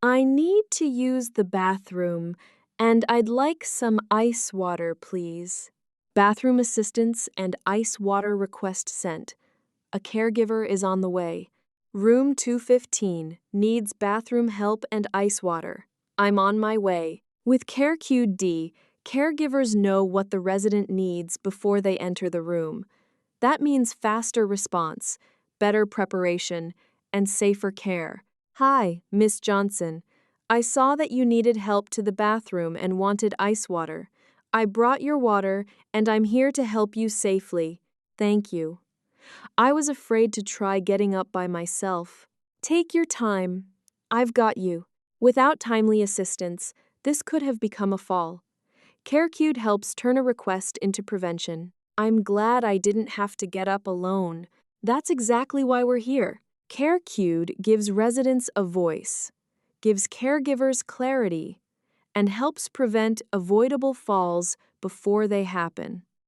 I need to use the bathroom, and I'd like some ice water, please. Bathroom assistance and ice water request sent. A caregiver is on the way. Room 215 needs bathroom help and ice water. I'm on my way. With CareCued D, caregivers know what the resident needs before they enter the room. That means faster response, better preparation, and safer care. Hi, Miss Johnson. I saw that you needed help to the bathroom and wanted ice water. I brought your water, and I'm here to help you safely. Thank you. I was afraid to try getting up by myself. Take your time. I've got you. Without timely assistance, this could have become a fall. CareCued helps turn a request into prevention. I'm glad I didn't have to get up alone. That's exactly why we're here. CareCued gives residents a voice, gives caregivers clarity, and helps prevent avoidable falls before they happen.